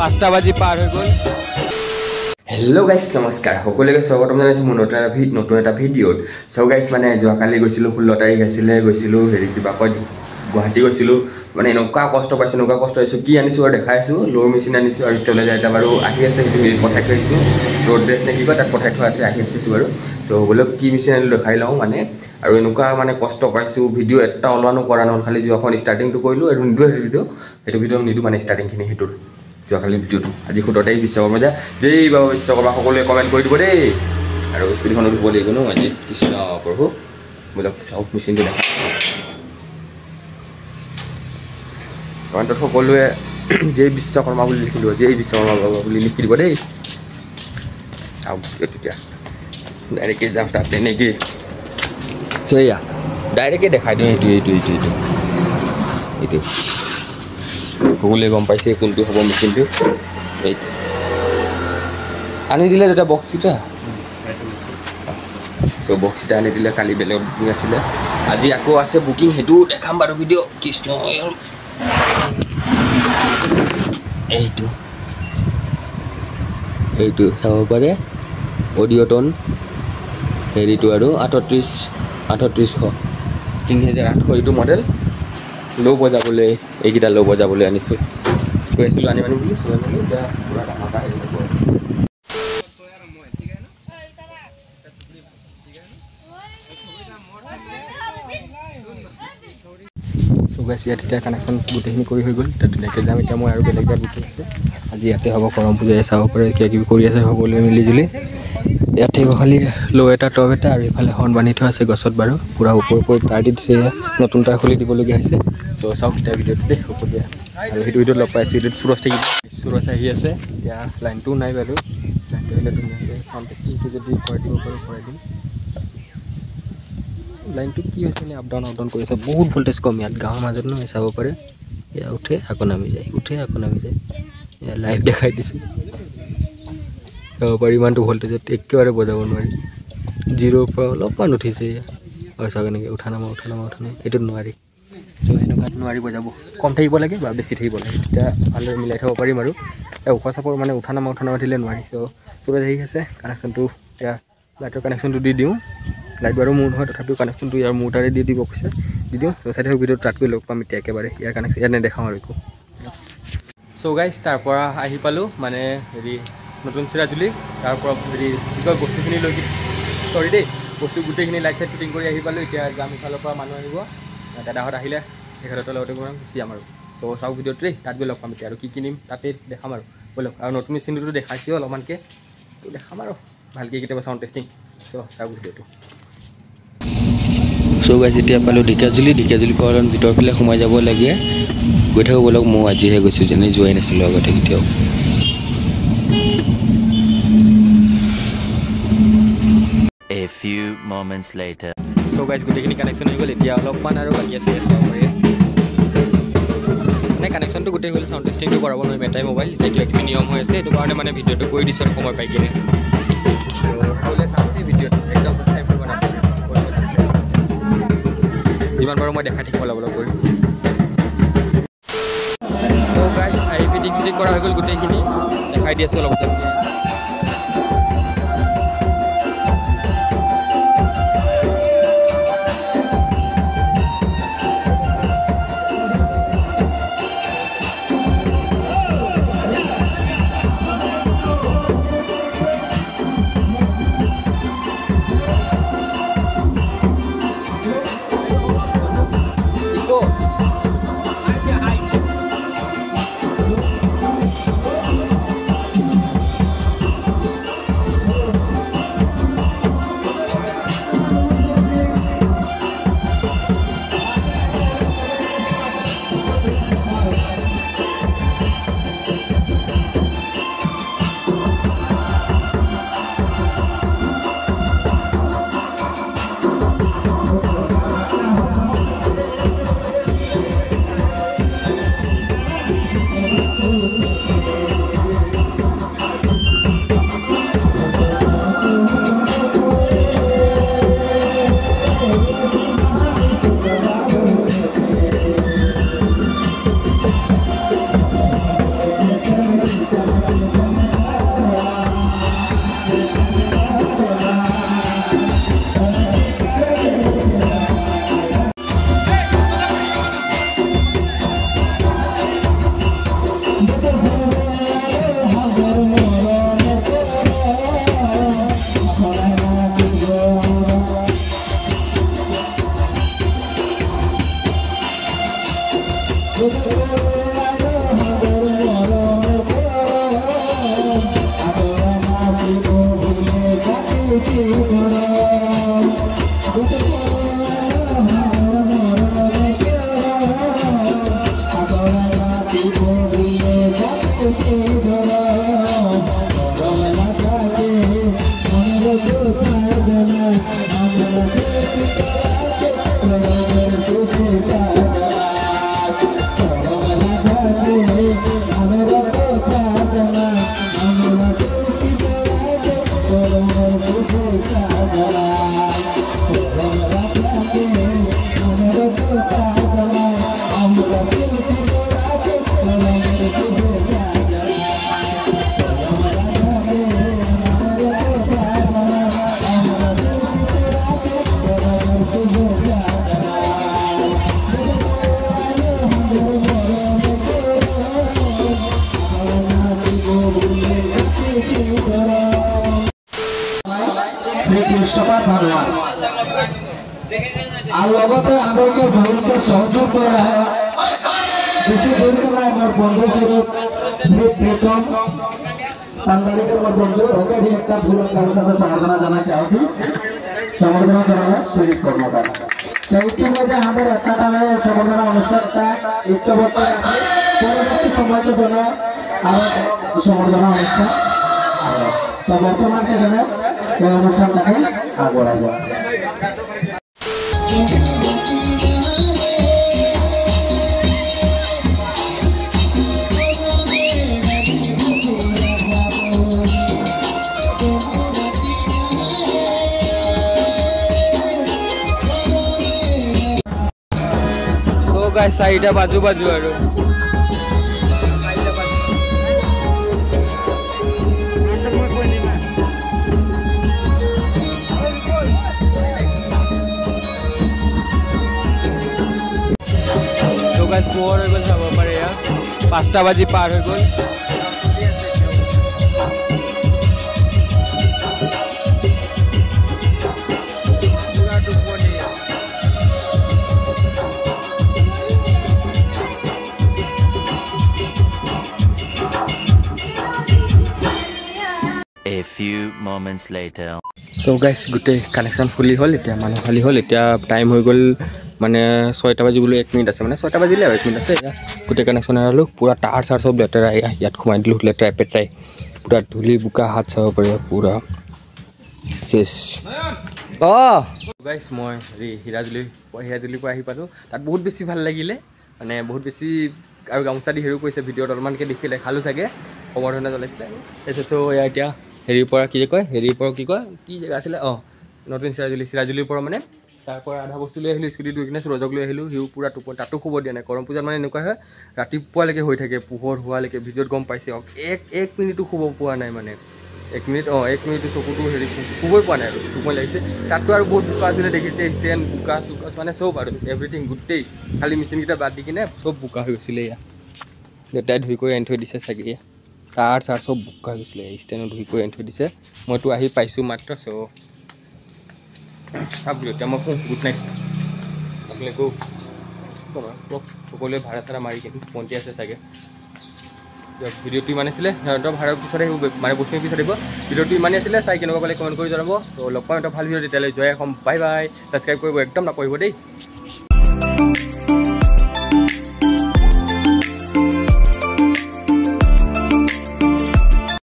5টা বাজি পাৰ হৈ গ'ল। হেল্ল' গাইজ নমস্কাৰ, সকলোকে স্বাগতম জনাইছোঁ মোৰ নতুন এটা ভিডিঅ'ত। চ' গাইজ মানে যোৱাকালি গৈছিলোঁ 16 তাৰিখ আছিলে, গৈছিলোঁ হেৰি কিবা কয় গুৱাহাটী গৈছিলোঁ। মানে এনেকুৱা কষ্ট পাইছোঁ কি আনিছোঁ আৰু দেখাইছোঁ। ল'ৰ মেচিন আনিছোঁ আৰু ষ্টলেজ আইটেম বাৰু আহি আছে, সেইটো হেৰিত পঠাই থৈ আহিছোঁ। ৰ'ড ড্ৰেছ নে কিবা তাত পঠাই থোৱা আছে, আহি আছে সেইটো বাৰু। চ' হ'বলৈ কি মেচিন আনিলোঁ দেখাই লওঁ মানে। আৰু এনেকুৱা মানে কষ্ট পাইছোঁ, ভিডিঅ' এটা ওলোৱানো কৰা নহ'ল, খালি যোৱাখন ষ্টাৰ্টিংটো কৰিলোঁ আৰু নিদিওঁ সেইটো ভিডিঅ' নিদিওঁ মানে ষ্টাৰ্টিংখিনি সেইটোৰ যোৱাকালি ভিডিঅ'টো। আজি 17 তাৰিখ বিশ্বকৰ্মা পূজা, জয় বাবা বিশ্বকৰ্মা, সকলোৱে কমেণ্ট কৰি দিব দেই। আৰু স্কুটিখনো ধুব লাগিব ন আজি, কৃষ্ণ প্ৰভু। বোলক চাওক মেচিনটো দেখা, কমেণ্টত সকলোৱে জয় বিশ্বকৰ্মা বুলি লিখি দিব, জয় বিশ্বকৰ্মা বাবা বুলি লিখি দিব দেই। চাওক তেতিয়া ডাইৰেক্টে যাওঁ তাত তেনেকৈ। চ' এয়া ডাইৰেক্টে দেখাই দিওঁ, এইটো সকলোৱে গম পাইছে কোনটো হ'ব মেচিনটো। এইটো আনি দিলে তেতিয়া বক্সকেইটা। চ' বক্সকেইটা আনি দিলে, কালি বেলেগ বুকিং আছিলে, আজি আকৌ আছে বুকিং, সেইটো দেখাম বাৰু ভিডিঅ'। কৃষ্ণ, এইটো চাব পাৰে, অডিঅ'টন হেৰিটো আৰু 3800 3800 এইটো মডেল। ল' বজাবলৈ, এইকেইটা ল' বজাবলৈ আনিছোঁ, কৈ আছিলোঁ আনিম বুলি। এতিয়া পুৰা ধামাকা হেৰি হ'ব। চ' গাইছ ইয়াত এতিয়া কানেকশ্যন গোটেইখিনি কৰি হৈ গ'ল, এতিয়া ধুনীয়াকৈ যাম। এতিয়া মই আৰু বেলেগ জেগাত বুকিং আছে, আজি ইয়াতে হ'ব কৰম পূজাই চাব পাৰে, কিবা কিবি কৰি আছে সকলোৱে মিলিজুলি। ইয়াত থাকিব খালি ল' এটা টপ এটা, আৰু এইফালে হৰ্ণ বান্ধি থোৱা আছে গছত বাৰু, পূৰা ওপৰ তাঁৰ দি দিছে, নতুন তাঁৰ খুলি দিবলগীয়া হৈছে। চ' চাওক এতিয়া ভিডিঅ'টো দেই সকলোৱে, আৰু সেইটো ভিডিঅ'ত লগ পাই আছোঁ। এইটোত চুৰজ থাকিব, চুৰজ আহি আছে। এতিয়া লাইনটোও নাই বাৰু, লাইনটো আহিলে ধুনীয়াকৈ চাউণ্ড টেষ্টিংটো যদি কৰাই দিব পাৰোঁ কৰাই দিম। লাইনটো কি হৈছে নে আপ ডাউন কৰি আছে, বহুত ভল্টেজ কম ইয়াত গাঁৱৰ মাজত নহয়, চাব পাৰে। এয়া উঠে আকৌ নামি যায়, এয়া লাইভ দেখাই দিছোঁ, চাব পাৰি। ইমানটো ভল্টেজত একেবাৰে বজাব নোৱাৰি, 0ৰ পৰা অলপমান উঠিছে। হয় চাওক এনেকৈ উঠা নামা, এইটোত নোৱাৰি। চ' এনেকুৱাত নোৱাৰি বজাব, কম থাকিব লাগে বা বেছি থাকিব লাগে, তেতিয়া ভালদৰে মিলাই থ'ব পাৰিম। আৰু এই ওখ চাপৰ মানে উঠা নামা দিলে নোৱাৰি। চ' চুৰজ আহি আছে, কানেকশ্যনটো এতিয়া লাইটৰ কানেকশ্যনটো দি দিওঁ। লাইট বাৰু মোৰ নহয়, তথাপিও কানেকশ্যনটো ইয়াৰ মোৰ তাৰে দি দিব কৈছে, দি দিওঁ। চ' চাই থাকক ভিডিঅ'টো, তাতকৈ লগ পাম এতিয়া একেবাৰে। ইয়াৰ কানেকশ্যন ইয়াত নেদেখাওঁ আৰু একো। চ' গাইজ তাৰপৰা আহি পালোঁ মানে হেৰি নতুন চিৰাজুলি, তাৰপৰা হেৰি কি কয় বস্তুখিনি লৈ চৰি দেই, বস্তু গোটেইখিনি লাইট চাইট ফিটিং কৰি আহি পালোঁ। এতিয়া যাম, ইফালৰ পৰা মানুহ আহিব, দাদাহঁত আহিলে তেখেতৰ লগতে গুচি যাম আৰু। চ' চাওক ভিডিঅ'টো দেই, তাত গৈ লগ পাম এতিয়া, আৰু কি কিনিম তাতে দেখাম আৰু ব'লক। আৰু নতুন মেচিনটোতো দেখাইছোঁ অলপমানকৈ, তো দেখাম আৰু ভালকৈ কেতিয়াবা চাউণ্ড টেষ্টিং। চ' চাওক ভিডিঅ'টো। চ' গাইজ এতিয়া পালোঁ ঢেকীয়াজুলিৰ পৰা অলপ ভিতৰৰ ফালে সোমাই যাব লাগে, গৈ থাকোঁ ব'লক। মই আজিহে গৈছোঁ, যেনে যোৱাই নাছিলোঁ আগতে কেতিয়াও। A few moments later. So' guys গোটেইখিনি কানেকশ্যন হৈ গ'ল, এতিয়া অলপমান আৰু বাকী আছে চাব পাৰি। মানে কানেকশ্যনটো গোটেই হ'ল, চাউণ্ড টেষ্টিংটো কৰাব নোৱাৰিম, এটাই মোবাইল। এতিয়া কিবা কিবি নিয়ম হৈ আছে, সেইটো কাৰণে মানে ভিডিঅ'টো কৰি দিছোঁ আৰু সময় পাই কিনে। চ' সকলোৱে চাওক দেই ভিডিঅ'টো, একদম ছাবস্ক্ৰাইব কৰিব নাপাহৰিব, যিমান পাৰোঁ মই দেখাই থাকিব অলপ কৰি। চ' গাইজ আহি ফিটিং চিটিং কৰা হৈ গ'ল, গোটেইখিনি দেখাই দি আছোঁ অলপ। কৃষ্ণপাদ ভগবান আর লগতে আমাদেরকে ভয়ঙ্কর সহযোগ করা বেশি দেরি করা আমার বন্ধু স্বরূপ প্রীতম সাংবাদিকের আমার বন্ধু ওকে একটা ভুল কারোর সাথে সম্বর্ধনা জানাতে হবে সম্বর্ধনা জানালে শরীর কর্মকার ইতিমধ্যে আমাদের একটা টাইমে সম্বর্ধনা অনুষ্ঠানটা স্থগিত করে পরবর্তী সময়কে জন্য আরো সম্বর্ধনা অনুষ্ঠান তো বর্তমান এখানে এই অনুষ্ঠানটাকে আগড়াই যাওয়া guys, side baju aru so guys poor hoy gol sabo pare ya 5টা baji par hoy gol A few moments later. so guys gute connection fully hol etia manu khali hol etia time hoy gol mane 6টা baji bolu 1 minute ase mane 6টা bajile 1 minute ase gute connection eralu pura tar sar sob letera yat khumai dilu letera petrai pura dhuli buka hat sab pare pura ses oh guys moi hirajuli po ahi palu tat bahut beshi bhal lagile mane bahut beshi aru gamsa di heru koise video dolman ke dekhile khalu sage khobor hona jalaisile eto so ya etia হেৰিৰ পৰা কি কয় হেৰিৰ পৰা কি কয় কি জায়গা আছিল নতুন সিৰাজুলিৰ পৰা মানে তাৰ পৰা আধা বস্তু লৈ আহিলোঁ স্কুটি দুই কিনে সুৰজক লৈ আহিলোঁ সিও পুৰা টোপনি তাতো শুব দিয়া নাই কৰম পূজাত মানে এনেকুৱা হয় ৰাতিপুৱালৈকে হৈ থাকে পোহৰ হোৱালৈকে ভিডিঅ'ত গম পাইছে এক মিনিটো শুব পোৱা নাই মানে 1 মিনিট 1 মিনিট চকুটো হেৰি শুবই পোৱা নাই আৰু টোপনি লাগিছে তাতো আৰু বহুত বোকা আছিলে দেখিছে ষ্টেণ্ড বোকা চুকা মানে চব আৰু এভৰিথিং গোটেই খালি মেচিনকেইটা বাদ দি কিনে চব বোকা হৈ গৈছিলে এয়া দেউতাই ধুই কৰি আনি থৈ দিছে চাগে তাৰ সাৰ সব বুক হৈ গৈছিলে ষ্টেনো ধুই কৰি আনি থৈ দিছে মইতো আহি পাইছোঁ মাত্ৰ চ' চাওক এতিয়া মই গুড নাইট আপোনালোকেও সকলোৱে ভাড়া চাড়া মাৰি কিন্তু পঞ্চি আছে চাগে ভিডিঅ'টো ইমান আছিলে সিহঁতৰ ভাড়াৰ পিছত আহিব মানে বস্তুৰ পিছত আহিব ভিডিঅ'টো ইমানেই আছিলে চাই কেনেকুৱা পালে কমেণ্ট কৰি জনাব চ' লগ পাম এটা ভাল ভিডিঅ' তেতিয়ালৈ জয় অসম বাই বাই ছাবস্ক্ৰাইব কৰিব একদম নকৰিব দেই